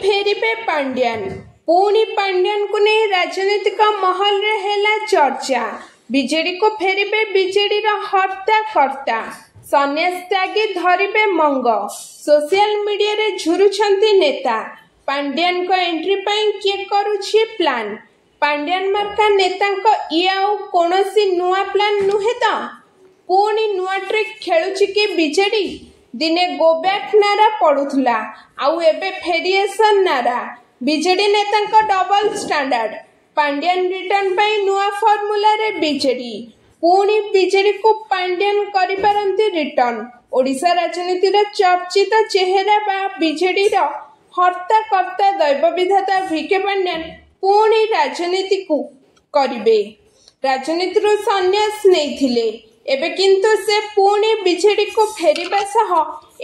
फेरिबे पांड्यान। पुणी पांड्यान को नहीं राजनीतिक महल रे हेला चर्चा। बीजेडी को फेरिबे बीजेडी रा हर्ता कर्ता। सन्यास त्यागी धरिबे मंग। सोशल मीडिया रे झुरुछंती नेता। पांड्यान को एंट्री पाई किए करूछि प्लान। पांड्यान मार्का नेतांको इयाउ कोनोसी नुआ प्लान नुहे त। पुणी नुआ ट्रिक खेलुछि कि बीजेडी दिने गो बैक नारा पड़ुथुला आउ एबे फेरिएसन नारा। बीजेडी नेतांको डबल स्टैंडर्ड। पांड्यान रिटर्न पाई नुआ फॉर्मूला रे बीजेडी। पुणी बीजेडी को पांड्यान करि पारंती रिटर्न। ओडिशा राजनीति रे चर्चित चेहरा बा बीजेडी रो हर्ता कर्ता दैव विधाता वीके पांड्यान पुणी राजनीति को करिबे। राजनीति रो सन्यास नेइथिले एबे किंतु से पुणी बीजेडी को फेरिबा सह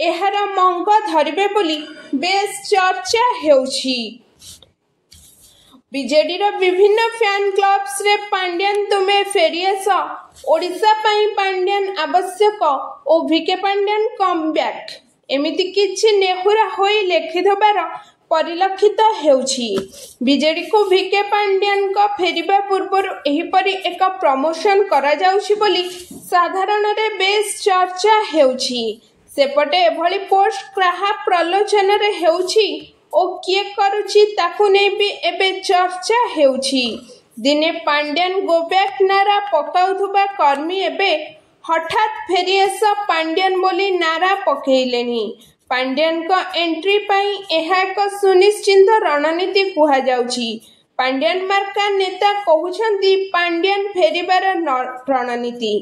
एहार मंग धरिबे बोली बेस चर्चा हेउछि। बीजेडी रो विभिन्न फैन क्लब्स रे पांड्यान तुमे फेरिएस ओडिशा पाई पांड्यान आवश्यक ओ वीके पांड्यान कम बैक एमिति किछि नेहुरा होई लेखिथबार परिलक्षित हेउछि। बीजेडी को वीके पांड्यान का फेरिबा पूर्व एहिपरि एक प्रमोशन करा जाउछि बोली साधारण रे बेस चर्चा हेउछि। सेपटे एभली पोस्ट क्राहा प्रलोचन रे हेउछि ओ किए करूछि ताकु नै भी एबे चर्चा हेउछि। दिने पांड्यान गो बैक नारा पकाउथुबा कर्मी एबे हठात फेरिएस पांड्यान बोली नारा पकेइलेनी। पांड्यान को एंट्री पाई एहा एक सुनिश्चित रणनीति कुहा जाउछि। पांड्यान मार्का नेता कहउछंती पांड्यान फेरिबार रणनीति।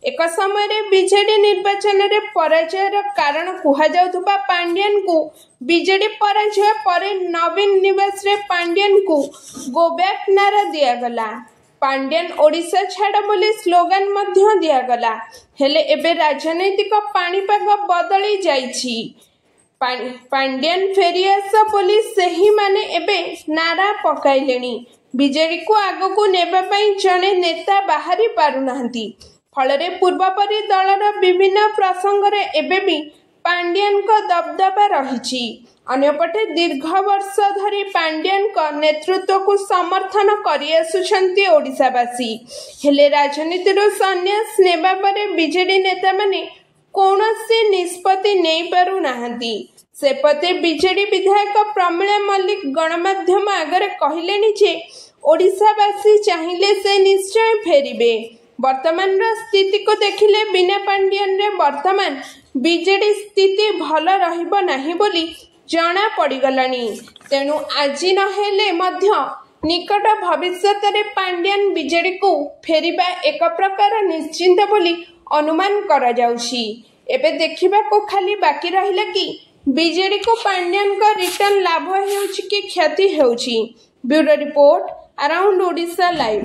एक समय रे बीजेडी निर्वाचन रे पराजयर कारण कुहा जाउथबा पांड्यान को बीजेडी पराजय परे नवीन निवास रे पांड्यान को गो बैक नारा दिया गला। पांड्यान ओडिशा छाड़ बोली स्लोगान मध्य दिया गला। हेले एबे राजनैतिक पाणीपाग बदली जाइछि। पांड्यान फेरिएस बोली सही माने एबे नारा पकाइलेनी। बीजेडी को आगो को नेबा पई जने नेता बाहरी पारुनांती। फलरे पूर्वपरि दलर विभिन्न प्रसंग रे एबे भी पांड्यान को दबदबा रहिछि। अन्यपटे दीर्घ वर्ष धरी पांड्यान को नेतृत्व को समर्थन करि आसुछंती ओडिशावासी। हेले राजनीति रो सन्यास नेबा परे बीजेडी नेता माने कौनसी निष्पत्ति नहीं पारु नाहंती। सेपते बीजेडी विधायक प्रमिला मल्लिक गणमाध्यम आगरे कहलेनी जे ओडिशावासी चाहिए से निश्चय फेरिबे। वर्तमान स्थिति को देखिले बिना पांड्यान रे वर्तमान बीजेडी स्थिति भल रहिबो नाही बोली जना पड़गलानी। तेणु आज न हेले मध्य निकट भविष्य रे पांड्यान बीजेडी को फेरिबा एक प्रकार निश्चिंत बोली अनुमान करा जाउछि। एबे देखिबा को खाली बाकी रहिला कि बीजेडी को पांड्यान का रिटर्न लाभ हेउछि कि क्षति हेउछि। Bureau report around Odisha live.